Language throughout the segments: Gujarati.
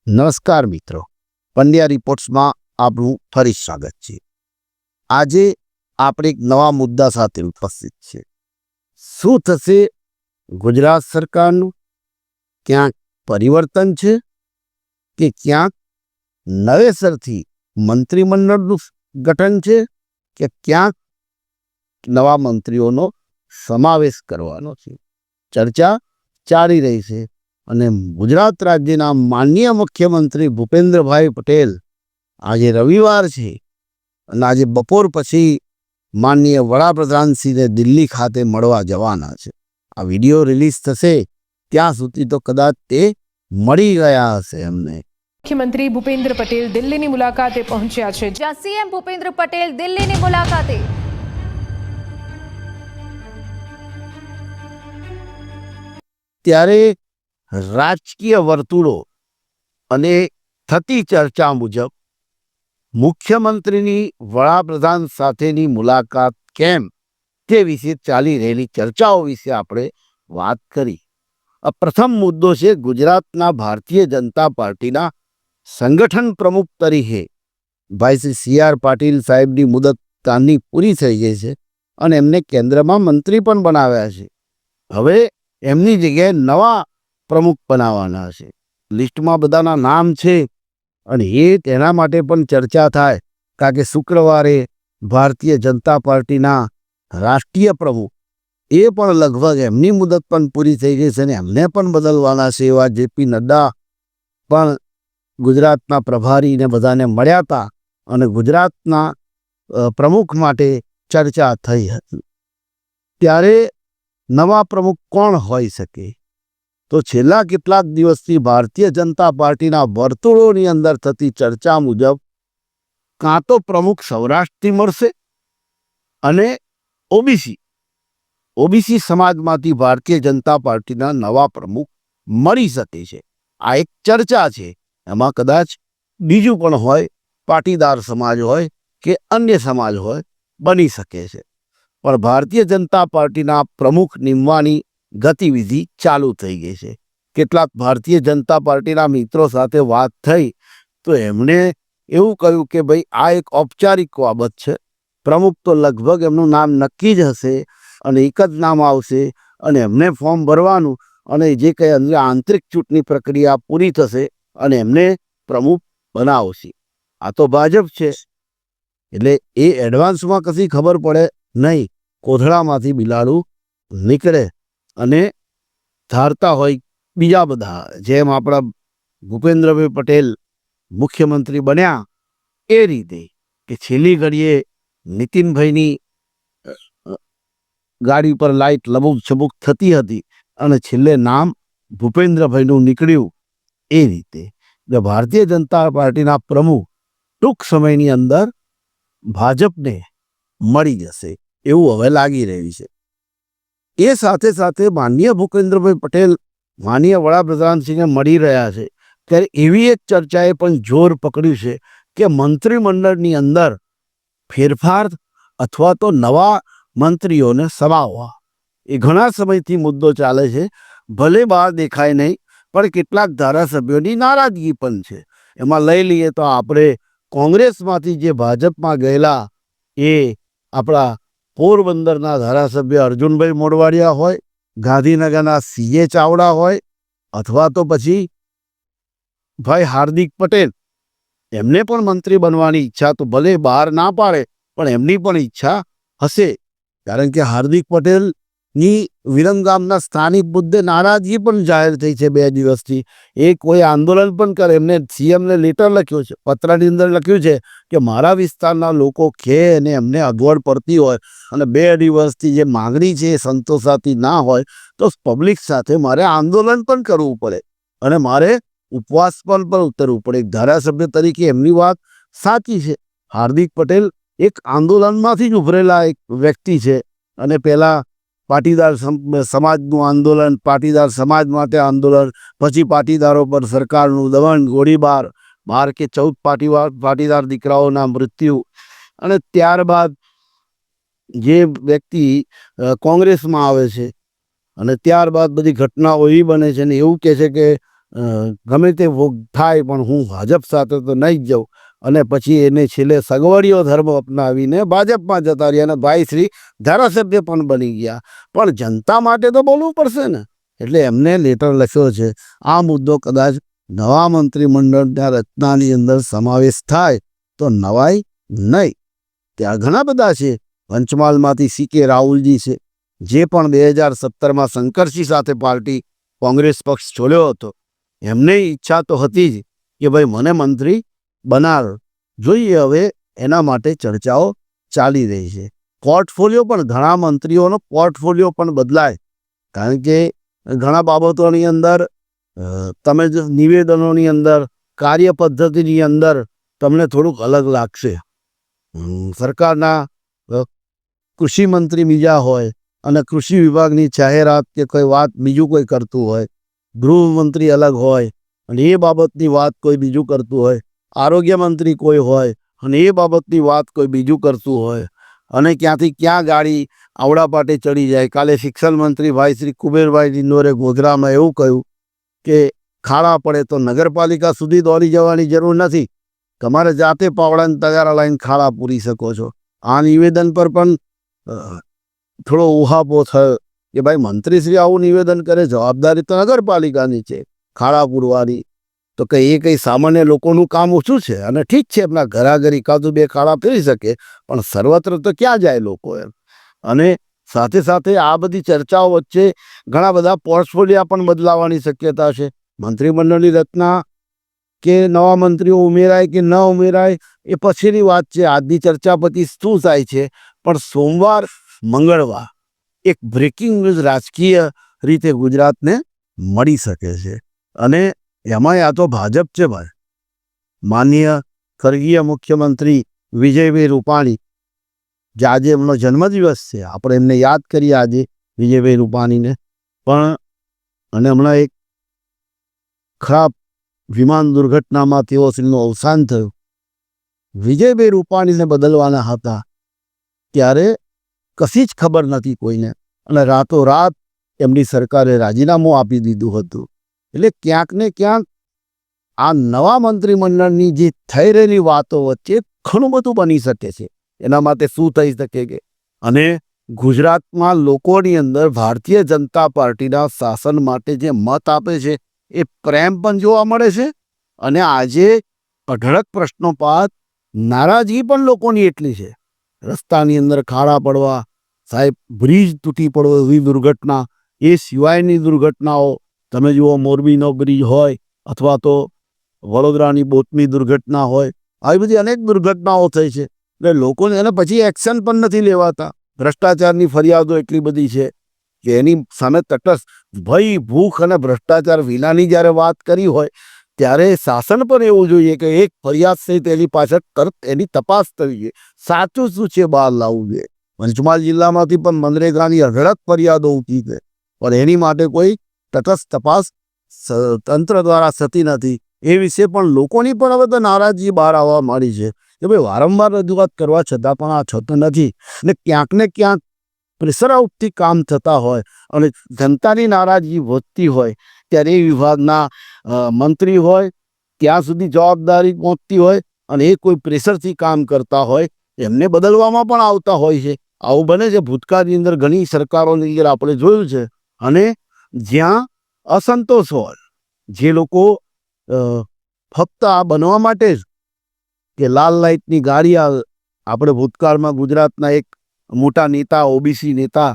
નમસ્કાર મિત્રો, પંડ્યા રિપોર્ટ્સમાં આપનું ફરી સ્વાગત છે। આજે આપણે એક નવા મુદ્દા સાથે ઉપસ્થિત છે। શું થશે ગુજરાત સરકારનું? ક્યાંક પરિવર્તન છે કે ક્યાંક નવેસરથી મંત્રીમંડળનું ગઠન છે કે ક્યાંક નવા મંત્રીઓનો સમાવેશ કરવાનો છે? ચર્ચા ચાલી રહી છે અને ગુજરાત રાજ્યના માનનીય મુખ્યમંત્રી ભૂપેન્દ્રભાઈ પટેલ આજે રવિવાર છે અને આજે બપોર પછી માનનીય વડાપ્રધાનશ્રીને દિલ્હી ખાતે મળવા જવાના છે। આ વિડીયો રિલીઝ થશે ત્યાં સુધી તો કદાચ તે મળી ગયા હશે એમને। મુખ્યમંત્રી ભૂપેન્દ્ર પટેલ દિલ્હીની મુલાકાતે પહોંચ્યા છે, જ્યાં સીએમ ભૂપેન્દ્ર પટેલ દિલ્હીની મુલાકાતે। ત્યારે રાજકીય વર્તુળો અને થતી ચર્ચા મુજબ મુખ્યમંત્રીની વડાપ્રધાન સાથેની મુલાકાત કેમ તે વિશે ચાલી રહેલી ચર્ચાઓ વિશે આપણે વાત કરી। પ્રથમ મુદ્દો છે ગુજરાતના ભારતીય જનતા પાર્ટીના સંગઠન પ્રમુખ તરીકે ભાઈ શ્રી સી.આર. પાટીલ સાહેબની મુદત કાલની પૂરી થઈ ગઈ છે અને એમને કેન્દ્રમાં મંત્રી પણ બનાવ્યા છે। હવે એમની જગ્યાએ નવા પ્રમુખ બનાવવાના છે। લિસ્ટમાં બધાના નામ છે અને તેના માટે પણ ચર્ચા થાય, કારણ કે શુક્રવારે ભારતીય જનતા પાર્ટીના રાષ્ટ્રીય પ્રમુખ એ પણ લગભગ એમની મુદત પણ પૂરી થઈ ગઈ છે અને એમને પણ બદલવાના છે। એવા જે.પી. નડ્ડા પણ ગુજરાતના પ્રભારીને બધાને મળ્યા હતા અને ગુજરાતના પ્રમુખ માટે ચર્ચા થઈ હતી। ત્યારે નવા પ્રમુખ કોણ હોઈ શકે? તો છેલ્લા કેટલાક દિવસથી ભારતીય જનતા પાર્ટીના વર્તુળોની અંદર થતી ચર્ચા મુજબ કાં તો પ્રમુખ સૌરાષ્ટ્રથી મળશે અને ઓબીસી સમાજમાંથી ભારતીય જનતા પાર્ટીના નવા પ્રમુખ મળી શકે છે। આ એક ચર્ચા છે। એમાં કદાચ બીજું પણ હોય, પાટીદાર સમાજ હોય કે અન્ય સમાજ હોય, બની શકે છે। પણ ભારતીય જનતા પાર્ટીના પ્રમુખ નિમવાની ગતિવિધિ ચાલુ થઈ ગઈ છે। કેટલાક ભારતીય જનતા પાર્ટીના મિત્રો સાથે વાત થઈ તો એમણે એવું કહ્યું કે ભાઈ આ એક ઔપચારિક બાબત છે, પ્રમુખ તો લગભગ એમનું નામ નક્કી જ હશે અને એક જ નામ આવશે અને એમને ફોર્મ ભરવાનું અને જે કંઈ અંદર આંતરિક ચૂંટણી પ્રક્રિયા પૂરી થશે અને એમને પ્રમુખ બનાવશે। આ તો ભાજપ છે એટલે એ એડવાન્સમાં કશી ખબર પડે નહીં, કોથળામાંથી બિલાડું નીકળે અને ધારતા હોય બીજા બધા, જેમ આપણા ભૂપેન્દ્રભાઈ પટેલ મુખ્યમંત્રી બન્યા એ રીતે કે છેલ્લી ઘડીએ નીતિનભાઈની ગાડી પર લાઈટ લબુક છબુક થતી હતી અને છેલ્લે નામ ભૂપેન્દ્રભાઈનું નીકળ્યું। એ રીતે ભારતીય જનતા પાર્ટીના પ્રમુખ ટૂંક સમયની અંદર ભાજપને મળી જશે એવું હવે લાગી રહ્યું છે। એ સાથે સાથે માનનીય ભૂપેન્દ્રભાઈ પટેલ માનનીય વડાપ્રધાનશ્રીને મળી રહ્યા છે ત્યારે એવી એક ચર્ચાએ પણ જોર પકડ્યું છે કે મંત્રીમંડળની અંદર ફેરફાર અથવા તો નવા મંત્રીઓને સમાવવા। એ ઘણા સમયથી મુદ્દો ચાલે છે, ભલે બહાર દેખાય નહીં પણ કેટલાક ધારાસભ્યોની નારાજગી પણ છે। એમાં લઈ લઈએ તો આપણે કોંગ્રેસમાંથી જે ભાજપમાં ગયેલા એ આપણા પોરબંદરના ધારાસભ્ય અર્જુનભાઈ મોઢવાડિયા હોય, ગાંધીનગરના સી.એ. ચાવડા હોય અથવા તો પછી ભાઈ હાર્દિક પટેલ, એમને પણ મંત્રી બનવાની ઈચ્છા તો ભલે બહાર ના પાડે પણ એમની પણ ઈચ્છા હશે, કારણ કે હાર્દિક પટેલની વિરમગામના સ્થાનિક મુદ્દે નારાજગી પણ જાહેર થઈ છે 2 દિવસથી। એ કોઈ આંદોલન પણ કરે, એમને સીએમને લેટર લખ્યો છે, પત્રની અંદર લખ્યું છે કે મારા વિસ્તારના લોકો કે અને એમને અગવડ પડતી હોય અને 2 દિવસથી જે માગણી છે એ સંતોષાતી ના હોય તો પબ્લિક સાથે મારે આંદોલન પણ કરવું પડે અને મારે ઉપવાસ પણ ઉતરવું પડે। એક ધારાસભ્ય તરીકે એમની વાત સાચી છે। હાર્દિક પટેલ એક આંદોલનમાંથી જ ઉભરેલા એક વ્યક્તિ છે અને પહેલાં પાટીદાર સમાજનું આંદોલન, પાટીદાર સમાજ માટે આંદોલન, પછી પાટીદારો પર સરકારનું દમન, ગોળીબાર, 12 કે 14 પાટીદાર દીકરાઓના મૃત્યુ અને ત્યારબાદ જે વ્યક્તિ કોંગ્રેસમાં આવે છે અને ત્યારબાદ બધી ઘટનાઓ એવી બને છે ને એવું કહે છે કે ગમે તે ભોગ થાય પણ હું ભાજપ સાથે તો નહીં જ જાઉં, અને પછી એને છેલ્લે સગવડીયો ધર્મ અપનાવીને ભાજપમાં જતા રહ્યા અને ભાઈ શ્રી ધારાસભ્ય પણ બની ગયા. પણ જનતા માટે તો બોલવું પડશે ને, એટલે એમને લેટર લખ્યો છે. આ મુદ્દો કદાચ નવા મંત્રીમંડળના રચનાની અંદર સમાવેશ થાય તો નવાય નહીં. ત્યાં ઘણા બધા છે. પંચમહાલમાંથી CK રાહુલજી છે, જે પણ 2017માં શંકરસિંહ સાથે પાર્ટી કોંગ્રેસ પક્ષ છોડ્યો હતો. એમને ઈચ્છા તો હતી જ કે ભાઈ મને મંત્રી બનાવો. જોઈએ હવે એના માટે ચર્ચાઓ ચાલી રહી છે. પોર્ટફોલિયો પણ ઘણા મંત્રીઓનો પોર્ટફોલિયો પણ બદલાય, કારણ કે ઘણા બાબતોની અંદર તમે નિવેદનોની અંદર કાર્ય પદ્ધતિની અંદર તમને થોડુંક અલગ લાગશે. સરકારના કૃષિ મંત્રી બીજા હોય અને કૃષિ વિભાગની જાહેરાત કે કોઈ વાત બીજું કોઈ કરતું હોય, ગૃહમંત્રી અલગ હોય અને એ બાબતની વાત કોઈ બીજું કરતું હોય, આરોગ્ય મંત્રી કોઈ હોય અને એ બાબતની વાત કોઈ બીજું કરતું હોય, અને ક્યાંથી ક્યાં ગાડી આવડા પાટે ચડી જાય. કાલે શિક્ષણ મંત્રી ભાઈ શ્રી કુબેરભાઈ ડિંડોરે ગોધરામાં એવું કહ્યું કે ખાડા પડે તો નગરપાલિકા સુધી દોડી જવાની જરૂર નથી, તમારે જાતે પાવડાને તગારા લાઈન ખાડા પૂરી શકો છો. આ નિવેદન પર પણ થોડો ઉહાપો થયો કે ભાઈ મંત્રીશ્રી આવું નિવેદન કરે, જવાબદારી તો નગરપાલિકાની છે ખાડા પૂરવાની, તો કે એ કંઈ સામાન્ય લોકોનું કામ ઓછું છે. અને ઠીક છે, એમના ઘરાઘરી કાદુ 2 ખાડા ફેરી શકે, પણ સર્વત્ર તો ક્યાં જાય લોકો એમ. અને સાથે સાથે આ બધી ચર્ચાઓ વચ્ચે ઘણા બધા પોર્ટફોલિયા પણ બદલાવાની શક્યતા છે. મંત્રીમંડળની રચના કે નવા મંત્રીઓ ઉમેરાય કે ન ઉમેરાય એ પછીની વાત છે. આજની ચર્ચા પછી શું થાય છે, પણ સોમવાર મંગળવાર એક બ્રેકિંગ ન્યૂઝ રાજકીય રીતે ગુજરાતને મળી શકે છે. અને એમાં આ તો ભાજપ છે ભાઈ. માનનીય સ્વર્ગીય મુખ્યમંત્રી વિજયભાઈ રૂપાણી, જે આજે એમનો જન્મદિવસ છે, આપણે એમને યાદ કરીએ આજે વિજયભાઈ રૂપાણીને. પણ અને હમણાં એક ખરાબ વિમાન દુર્ઘટનામાં તેઓ શ્રીનું અવસાન થયું. વિજયભાઈ રૂપાણીને બદલવાના હતા ત્યારે કશી જ ખબર નથી કોઈને, અને રાતોરાત એમની સરકારે રાજીનામું આપી દીધું હતું. એટલે ક્યાંક ને ક્યાંક આ નવા મંત્રીમંડળની જે થઈ રહેલી વાતો વચ્ચે ઘણું બધું બની શકે છે. એના માટે શું થઈ શકે કે, અને ગુજરાતમાં લોકોની અંદર ભારતીય જનતા પાર્ટીના શાસન માટે જે મત આપે છે એ પ્રેમ પણ જોવા મળે છે. અને આજે અઢળક પ્રશ્નોપાત નારાજગી પણ લોકોની એટલી છે. રસ્તાની અંદર ખાડા પડવા, સાહેબ બ્રિજ તૂટી પડવો એવી દુર્ઘટના, એ સિવાયની દુર્ઘટનાઓ તમે જુઓ, મોરબીનો બ્રિજ હોય અથવા તો વડોદરાની બોટની દુર્ઘટના હોય, આવી બધી અનેક દુર્ઘટનાઓ થઈ છે. એટલે લોકોને અને પછી એક્શન પણ નથી લેવાતા. ભ્રષ્ટાચારની ફરિયાદો એટલી બધી છે કે એની સામે તટસ્થ ભય, ભૂખ અને ભ્રષ્ટાચાર વિનાની જ્યારે વાત કરી હોય ત્યારે શાસન પણ એવું જોઈએ કે એક ફરિયાદ થઈ તેની પાછળ તરત એની તપાસ થવી જોઈએ, સાચું શું છે બહાર લાવવું જોઈએ. પંચમહાલ જિલ્લામાંથી પણ મનરેગાની અઢળક ફરિયાદો ઉઠી છે, પણ એની માટે કોઈ તટસ્થ તપાસ તંત્ર દ્વારા થતી નથી. એ વિશે પણ લોકોની પણ હવે તો નારાજગી બહાર આવવા માંડી છે કે ભાઈ વારંવાર રજૂઆત કરવા છતાં પણ આ થતું નથી. ને ક્યાંક પ્રેશર આઉટથી કામ થતા હોય અને જનતાની નારાજગી વધતી હોય ત્યારે એ વિભાગના મંત્રી હોય ત્યાં સુધી જવાબદારી પહોંચતી હોય અને એ કોઈ પ્રેશરથી કામ કરતા હોય એમને બદલવામાં પણ આવતા હોય છે. આવું બને છે. ભૂતકાળની અંદર ઘણી સરકારોની અંદર આપણે જોયું છે. અને જ્યાં અસંતોષ હોય, જે લોકો ફક્ત આ બનવા માટે જ કે લાલ લાઇટની ગાડી આવે. આપણે ભૂતકાળમાં ગુજરાતના એક મોટા નેતા, ઓબીસી નેતા,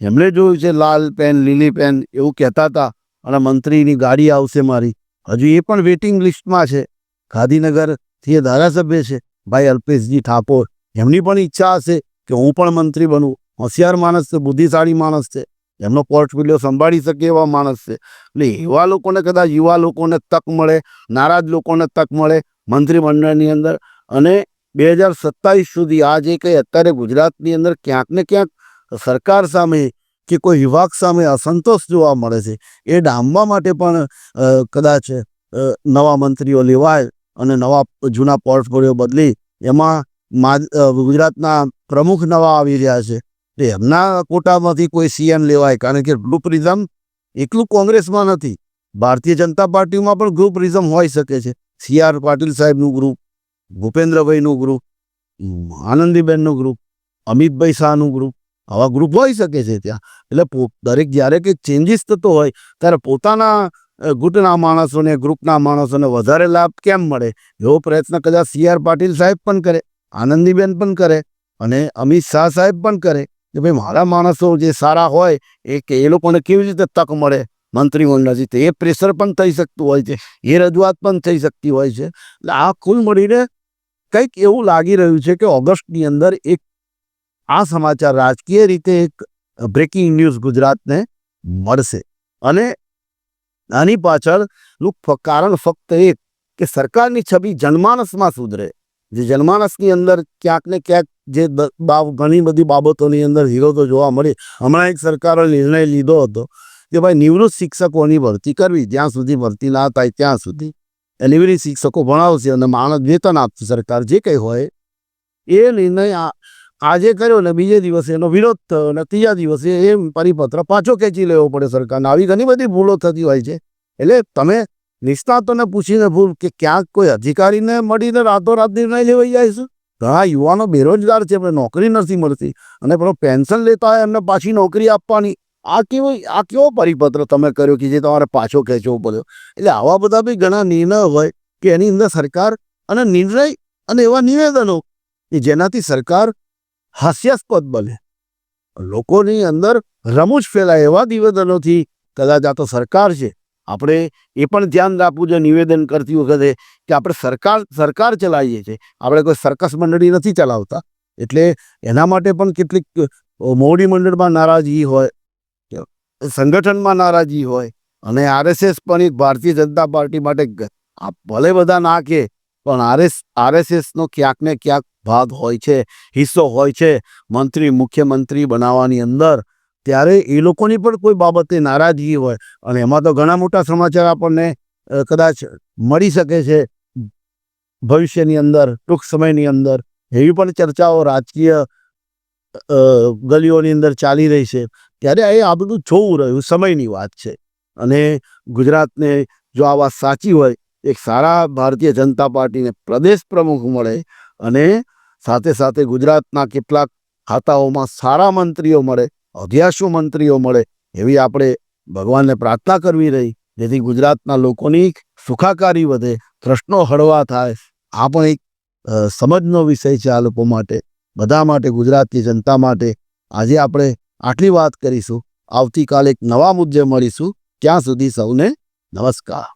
એમણે જોયું છે લાલ પેન, લીલી પેન એવું કહેતા હતા, અને મંત્રીની ગાડી આવશે મારી. હજુ એ પણ વેઇટિંગ લિસ્ટમાં છે. ગાંધીનગરથી એ ધારાસભ્ય છે ભાઈ અલ્પેશજી ઠાકોર. એમની પણ ઈચ્છા હશે કે હું પણ મંત્રી બનું. હોશિયાર માણસ છે, બુદ્ધિશાળી માણસ છે, એમનો પોર્ટફોલિયો સંભાળી શકે એવા માણસ છે. એટલે એવા લોકોને કદાચ યુવા લોકોને તક મળે, નારાજ લોકોને તક મળે મંત્રીમંડળની અંદર. અને 2027 સુધી આ જે કંઈ અત્યારે ગુજરાતની અંદર ક્યાંક ને ક્યાંક સરકાર સામે કે કોઈ વિભાગ સામે અસંતોષ જોવા મળે છે, એ ડામવા માટે પણ કદાચ નવા મંત્રીઓ લેવાય અને જૂના પોર્ટફોલિયો બદલી એમાં ગુજરાતના પ્રમુખ નવા આવી રહ્યા છે. એમના કોટામાંથી કોઈ સીએમ લેવાય, કારણ કે બ્લુ પ્રિઝમ એકલું કોંગ્રેસમાં નથી, ભારતીય જનતા પાર્ટીમાં પણ ગ્રુપરિઝમ હોઈ શકે છે. સી.આર. પાટીલ સાહેબનું ગ્રુપ, ભૂપેન્દ્રભાઈનું ગ્રુપ, આનંદીબેનનું ગ્રુપ, અમિતભાઈ શાહનું ગ્રુપ, આવા ગ્રુપ હોઈ શકે છે ત્યાં. એટલે દરેક જ્યારે કંઈક ચેન્જીસ થતો હોય ત્યારે પોતાના ગુટના માણસોને, ગ્રુપના માણસોને વધારે લાભ કેમ મળે એવો પ્રયત્ન કદાચ સી.આર. પાટીલ સાહેબ પણ કરે, આનંદીબેન પણ કરે અને અમિત શાહ સાહેબ પણ કરે કે ભાઈ મારા માણસો જે સારા હોય એ લોકોને કેવી રીતે તક મળે મંત્રીમંડળથી. તો એ પ્રેશર પણ થઈ શકતું હોય છે, એ રજૂઆત પણ થઈ શકતી હોય છે. એટલે આ કુલ મળીને કંઈક એવું લાગી રહ્યું છે કે ઓગસ્ટની અંદર એક આ સમાચાર રાજકીય રીતે એક બ્રેકિંગ ન્યૂઝ ગુજરાતને મળશે. અને આની પાછળનું કારણ ફક્ત એક કે સરકારની છબી જનમાનસમાં સુધરે. જે જનમાનસની અંદર ક્યાંક ને ક્યાંક જે ઘણી બધી બાબતોની અંદર વિરોધો જોવા મળે. હમણાં એક સરકારે નિર્ણય લીધો હતો કે ભાઈ નિવૃત્ત શિક્ષકોની ભરતી કરવી, જ્યાં સુધી ભરતી ના થાય ત્યાં સુધી નિવૃત્ત શિક્ષકો ભણાવશે અને માણસ વેતન આપશે સરકાર, જે કંઈ હોય એ નિર્ણય આજે કર્યો ને બીજે દિવસે એનો વિરોધ થયો અને ત્રીજા દિવસે એ પરિપત્ર પાછો ખેંચી લેવો પડે સરકારને. આવી ઘણી બધી ભૂલો થતી હોય છે. એટલે તમે નિષ્ણાતોને પૂછીને ભૂલ કે ક્યાંક કોઈ અધિકારીને મળીને રાતોરાત નિર્ણય લેવાઈ જાય છે. ઘણા યુવાનો બેરોજગાર છે, એમને નોકરી નથી મળતી અને પેલો પેન્શન લેતા હોય એમને પાછી નોકરી આપવાની. આ કેવો પરિપત્ર તમે કર્યો કે જે તમારે પાછો ખેંચવો પડ્યો? એટલે આવા બધા બી ઘણા નિર્ણયો હોય કે એની અંદર સરકાર અને નિર્ણય અને એવા નિવેદનો કે જેનાથી સરકાર હાસ્યાસ્પદ બને, લોકોની અંદર રમૂજ ફેલાય એવા નિવેદનોથી કદાચ આ તો સરકાર છે. આપણે એ પણ ધ્યાન રાખવું જોઈએ નિવેદન કરતી વખતે કે આપણે સરકાર ચલાવીએ છીએ, આપણે કોઈ સર્કસ મંડળી નથી ચલાવતા. એટલે એના માટે પણ કેટલીક મોવડી મંડળમાં નારાજગી હોય, સંગઠનમાં નારાજગી હોય અને આરએસએસ પણ એક ભારતીય જનતા પાર્ટી માટે ભલે બધા ના કહે પણ આરએસએસનો ક્યાંક ને ક્યાંક ભાગ હોય છે, હિસ્સો હોય છે મંત્રી મુખ્યમંત્રી બનાવવાની અંદર. ત્યારે એ લોકોની પણ કોઈ બાબતે નારાજગી હોય અને એમાં તો ઘણા મોટા સમાચાર આપણને કદાચ મળી શકે છે ભવિષ્યની અંદર, ટૂંક સમયની અંદર. એવી પણ ચર્ચાઓ રાજકીય ગલીઓની અંદર ચાલી રહી છે. ત્યારે આ બધું જોવું રહ્યું, સમયની વાત છે. અને ગુજરાતને જો આ વાત સાચી હોય, એક સારા ભારતીય જનતા પાર્ટીને પ્રદેશ પ્રમુખ મળે અને સાથે સાથે ગુજરાતના કેટલાક ખાતાઓમાં સારા મંત્રીઓ મળે, અભ્યાસુ મંત્રીઓ મળે, એવી આપણે ભગવાનને પ્રાર્થના કરવી રહી, જેથી ગુજરાતના લોકોની સુખાકારી વધે, પ્રશ્નો હળવા થાય. આ પણ એક સમજનો વિષય છે આ લોકો માટે, બધા માટે, ગુજરાતની જનતા માટે. આજે આપણે આટલી વાત કરીશું. આવતીકાલે એક નવા મુદ્દે મળીશું. ત્યાં સુધી સૌને નમસ્કાર.